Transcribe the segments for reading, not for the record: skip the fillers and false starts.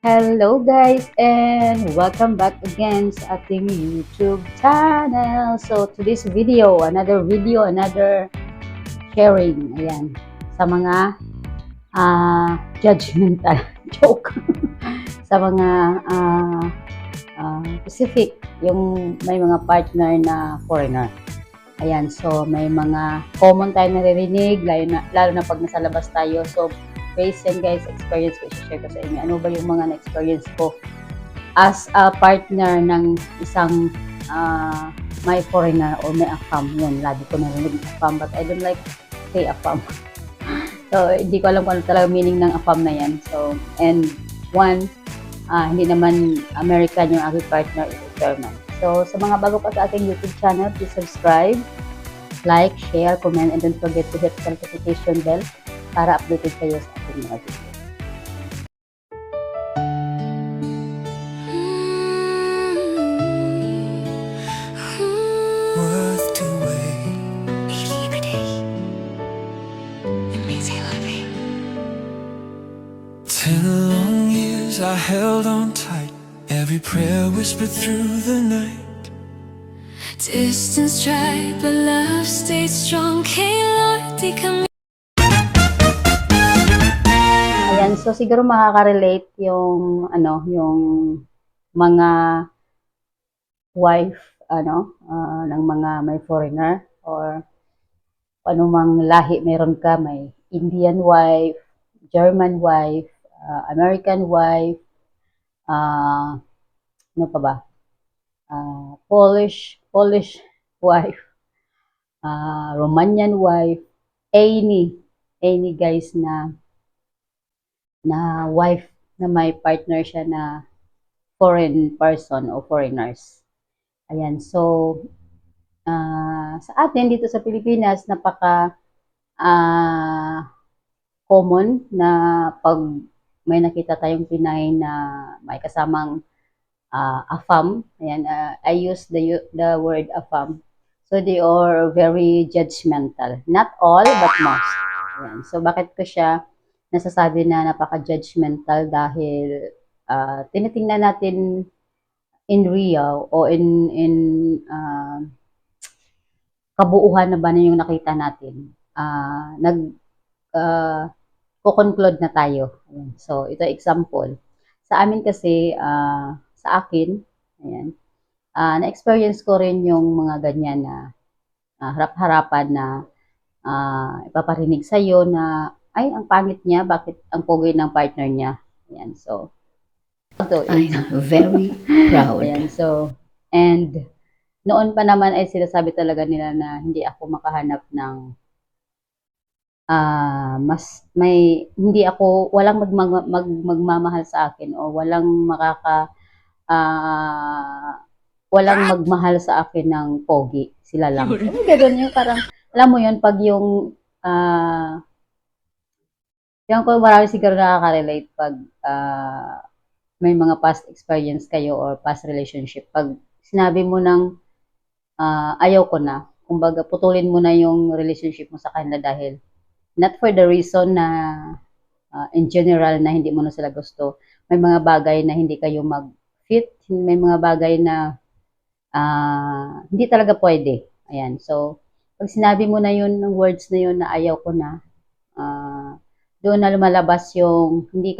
Hello guys and welcome back again sa ating YouTube channel. So today's video, another sharing. Ayan, sa mga judgmental joke. Sa mga specific, yung may mga partner na foreigner. Ayan, so may mga common tayo naririnig, lalo na pag nasa labas tayo. So, based yan guys, experience ko, i-share ko sa inyo. Ano ba yung mga na-experience ko as a partner ng isang may foreigner or may AFAM. Yun, lagi ko narinig AFAM, but I don't like say AFAM. So, hindi ko alam kung ano talaga meaning ng AFAM na yan. So, and one, hindi naman American yung aking partner, is German. So, sa mga bago pa sa ating YouTube channel, please subscribe, like, share, comment, and don't forget to hit the notification bell para updated kayo sa ating mga video. Worth to wait. Ich liebe dich. It means I love you. 10 long years I held on tight, every prayer whispered through the night. Distance tried, but love stayed strong. Hey Lord, di kami. Ayan, so siguro makaka-relate yung yung mga wife ng mga may foreigner or anumang lahi meron ka, may Indian wife, German wife, American wife, ano pa ba? Polish wife, Romanian wife, any guys na wife na may partner siya na foreign person o foreigners. Ayan, so sa atin dito sa Pilipinas, napaka common na pag may nakita tayong Pinay na may kasamang AFAM. Ayan, I use the word AFAM. So they are very judgmental. Not all, but most. Ayan. So bakit ko siya nasasabi na napaka-judgmental? Dahil tinitingnan natin in real o in kabuuhan na ba na yung nakita natin. Ko-conclude na tayo. Ayan. So ito example. Sa amin kasi, sa akin, ayan, na-experience ko rin yung mga ganyan na harap-harapan na ipaparinig sa'yo na, ay, ang pangit niya, bakit ang pogi ng partner niya. Ayan, so, I'm very proud. ayan, so, and noon pa naman ay sinasabi talaga nila na hindi ako makahanap ng hindi ako, walang magmamahal sa akin o ah, walang magmahal sa akin ng pogi. Sila lang. Ano gano'n yung parang, alam mo yun, pag yung ko marami siguro nakaka-relate pag may mga past experience kayo or past relationship. Pag sinabi mo ng ayaw ko na, kumbaga putulin mo na yung relationship mo sa kanila dahil not for the reason na in general na hindi mo na sila gusto. May mga bagay na hindi kayo mag-fit, may mga bagay na hindi talaga pwede. Ayan. So, pag sinabi mo na yun, ng words na yun na ayaw ko na, doon na lumalabas yung ng hindi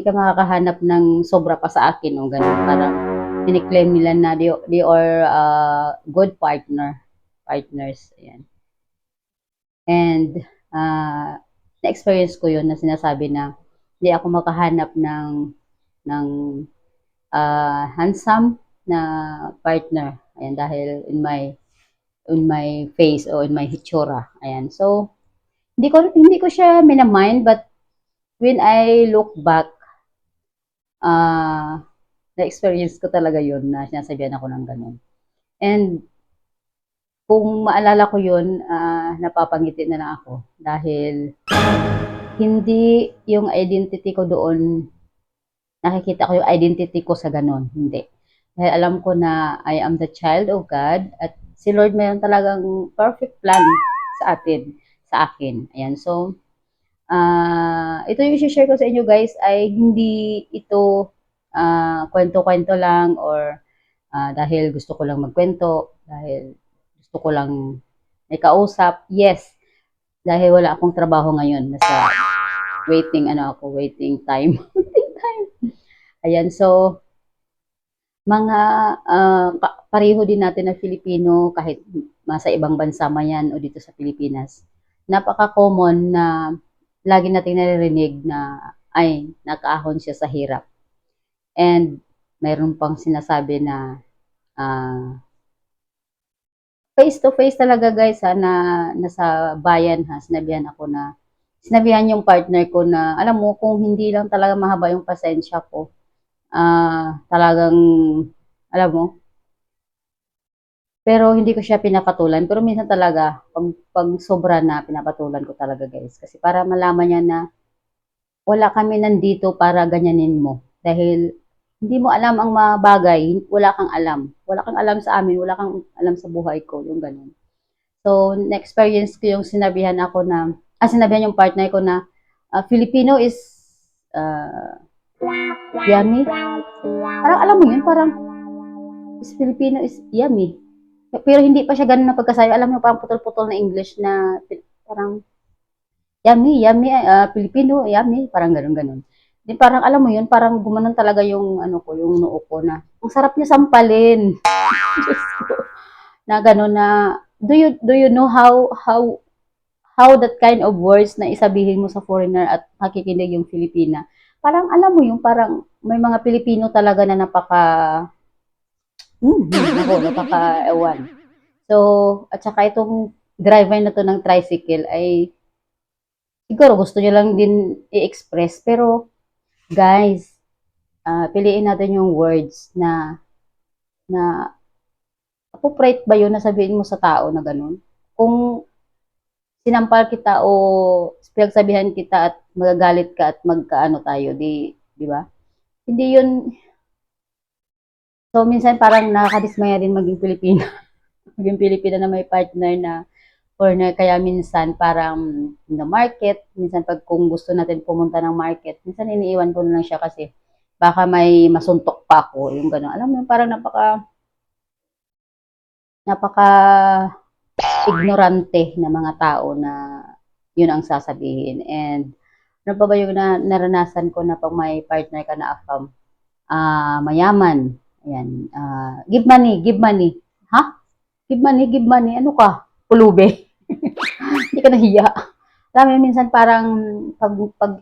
ka makakahanap ng sobra pa sa akin o ganun. Parang tiniklaim nila na they are good partners. Ayan. And na-experience ko yun na sinasabi na hindi ako makahanap ng handsome na partner. Ayan, dahil in my face o in my hitsura. Ayan. So, hindi ko siya minamind, but when I look back, na-experience ko talaga yun na sinasabihan ako ng ganun. And kung maalala ko yun, napapangiti na lang ako dahil hindi yung identity ko doon, nakikita ko yung identity ko sa ganun. Hindi. Dahil alam ko na I am the child of God at si Lord mayroon talagang perfect plan sa akin. Ayan. So, Ito yung share ko sa inyo guys ay hindi ito kwento-kwento lang or dahil gusto ko lang magkwento, dahil gusto ko lang may kausap. Yes, dahil wala akong trabaho ngayon. Nasa waiting time. Waiting time. Ayan, so mga pareho din natin na Filipino kahit sa ibang bansa man yan o dito sa Pilipinas. Napaka-common na lagi nating naririnig na ay nakaahon siya sa hirap. And mayroon pang sinasabi na face to face talaga guys na nasa bayan sinabihan yung partner ko na alam mo kung hindi lang talaga mahaba yung pasensya ko, talagang alam mo, pero hindi ko siya pinapatulan. Pero minsan talaga, pag sobra na, pinapatulan ko talaga guys. Kasi para malaman niya na wala kami nandito para ganyanin mo. Dahil hindi mo alam ang mga bagay, wala kang alam. Wala kang alam sa amin, wala kang alam sa buhay ko, yung ganun. So, na-experience ko yung sinabihan yung partner ko na Filipino is yummy. Parang alam mo yun, parang Filipino is yummy. Pero hindi pa siya ganun na pagkasayo. Alam mo, parang putol-putol na English na parang yummy, yummy, Filipino, yummy, parang ganun-ganun. Di parang alam mo yun, parang gumanon talaga yung ano ko, yung noo ko na ang sarap niya sampalin. Diyos ko. Na gano'n na do you know how that kind of words na isabihin mo sa foreigner at makikinig yung Filipina. Parang alam mo yung parang may mga Pilipino talaga na napaka-ewan. So, at saka itong driver na to ng tricycle ay siguro gusto niya lang din i-express. Pero, guys, piliin natin yung words na appropriate ba yun na sabihin mo sa tao na ganun? Kung sinampal kita o pinagsabihan kita at magagalit ka at magkaano tayo, di ba? Hindi yun, so minsan parang nakakadismaya din maging Pilipino. Maging Pilipino na may partner na foreigner, kaya minsan parang in the market, minsan pag kung gusto natin pumunta ng market, minsan iniiwan ko na lang siya kasi baka may masuntok pa ako, yung gano'n. Alam mo, parang napaka ignorante na mga tao na yun ang sasabihin. And ano pa ba yung naranasan ko na pag may partner ka na afam, mayaman, ayan, give money, give money. Ha? Give money, ano ka? Pulube. Hindi ka nahiya. Alam mo, minsan parang pag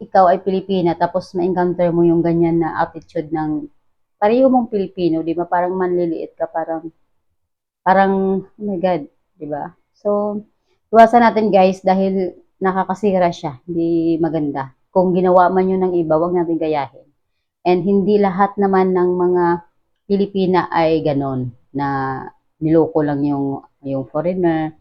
ikaw ay Pilipina, tapos ma-encounter mo yung ganyan na attitude ng pareho mong Pilipino, di ba? Parang manliliit ka, parang, oh my God, di ba? So, iwasan natin guys dahil nakakasira siya, hindi maganda. Kung ginawa man yun ng iba, wag natin gayahin. And hindi lahat naman ng mga Pilipina ay ganon na niloko lang yung foreigner,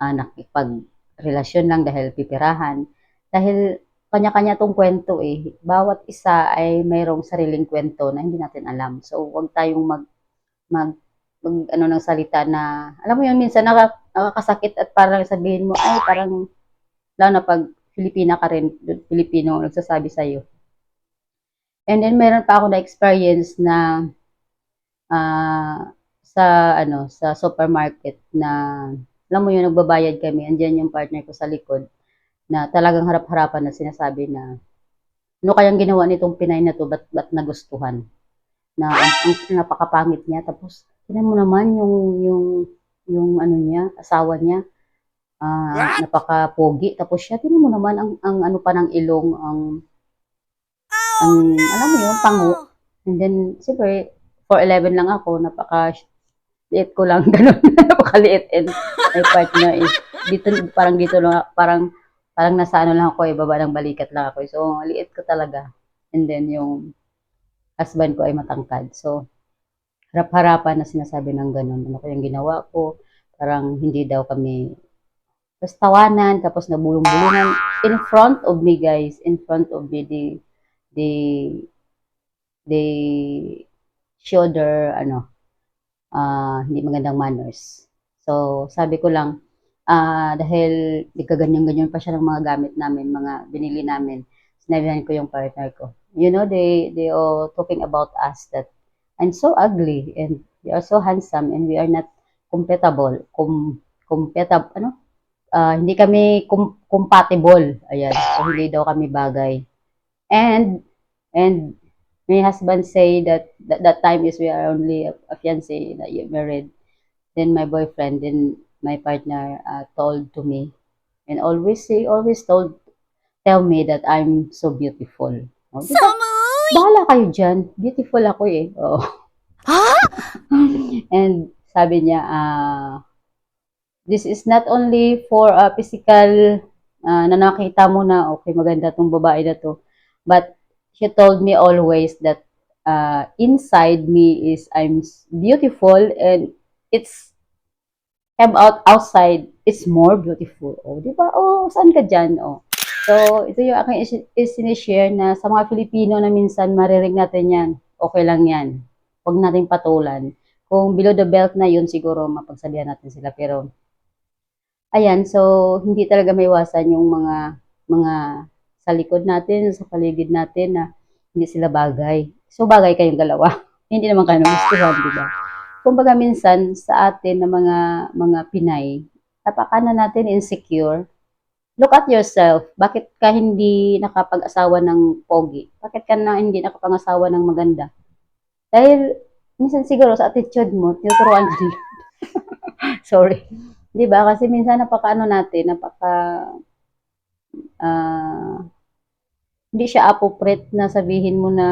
nakipagrelasyon lang dahil pipirahan. Dahil kanya-kanya tong kwento eh. Bawat isa ay mayroong sariling kwento na hindi natin alam. So, wag tayong mag ano ng salita na, alam mo yun, minsan nakakasakit at parang sabihin mo, ay parang, lalo na pag Filipina ka rin, Filipino nagsasabi sa'yo. And then, meron pa ako na experience na sa sa supermarket na alam mo yun, nagbabayad kami, andiyan yung partner ko sa likod na talagang harap-harapan na sinasabi na ano kayang ginawa nitong Pinay na to, ba't nagustuhan? Na ang napakapangit niya, tapos tingnan mo naman yung ano niya, asawa niya, napaka-pogi, tapos siya, tingnan mo naman ang ano pa ng ilong, alam mo yun, pango. And then, siyempre, 4'11 lang ako, liit ko lang, ganun, napakaliit. And my partner is, dito lang, parang nasa ano lang ako, baba ng balikat lang ako. So, liit ko talaga. And then, yung husband ko ay matangkad. So, harap-harapan na sinasabi ng ganun. Ano ko yung ginawa ko, parang hindi daw kami, tapos tawanan, tapos nabulong-bulungan, in front of me, guys, in front of me, they, they show their, hindi magandang manners. So, sabi ko lang, Dahil ganyan-ganyan pa siya ng mga gamit namin, mga binili namin. Sinabihan ko yung partner ko. You know, they all talking about us that I'm so ugly and we are so handsome and we are not compatible. Hindi kami compatible. Ayan. So, hindi daw kami bagay. And my husband say that time is we are only a fiancé, that you married. Then my boyfriend, then my partner told to me, and he always tell me that I'm so beautiful. Oh, di ba? Bahala kayo dyan. Beautiful ako eh. Oh. And sabi niya, this is not only for physical na nakita mo na okay maganda tong babae na to, but she told me always that inside me is I'm beautiful and it's come outside it's more beautiful. Oh, di ba? Oh, saan ka dyan? Oh. So, ito yung aking sinishare na sa mga Filipino na minsan marinig natin yan. Okay lang yan. Huwag natin patulan. Kung below the belt na yun, siguro mapagsabihan natin sila. Pero, ayan, so hindi talaga maiwasan yung mga sa likod natin, sa paligid natin na hindi sila bagay. So bagay kayong dalawa. Hindi naman kayo nagustuhan, di ba? Kumbaga minsan sa atin na mga Pinay, napaka na natin insecure. Look at yourself. Bakit ka hindi nakapag-asawa ng pogi? Bakit ka na hindi nakapag-asawa ng maganda? Dahil minsan siguro sa attitude mo, tinuturuan ka nila. Sorry. 'Di ba? Kasi minsan napaka-ano natin, ah, hindi siya appropriate na sabihin mo na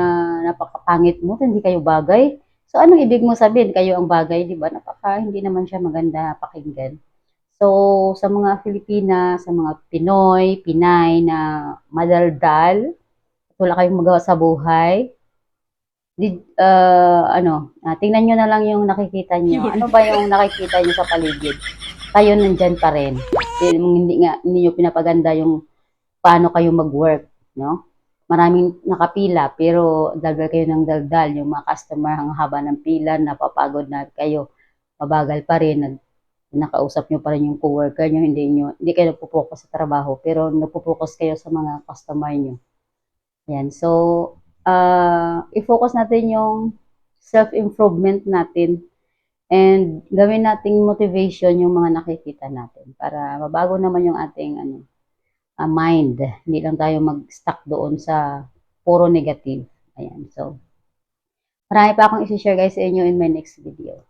napakapangit mo, hindi kayo bagay. So anong ibig mo sabihin kayo ang bagay, 'di ba? Hindi naman siya maganda pakinggan. So sa mga Filipina, sa mga Pinoy, Pinay na madaldal, wala kayong magawa sa buhay, tingnan nyo na lang yung nakikita nyo. Ano ba yung nakikita nyo sa paligid? Kayo nandyan pa rin. Hindi nyo pinapaganda yung paano kayo mag-work, no? Maraming nakapila, pero daldal kayo ng daldal. Yung mga customer, ang haba ng pila, napapagod na kayo. Mabagal pa rin, nakausap nyo pa rin yung coworker nyo, hindi kayo nagpo-focus sa trabaho, pero nagpo-focus kayo sa mga customer nyo. Yan. So, i-focus natin yung self-improvement natin and gawin nating motivation yung mga nakikita natin para mabago naman yung ating mind. Hindi lang tayo mag-stuck doon sa puro negative. Ayan. So, marami pa akong isi-share guys sa inyo in my next video.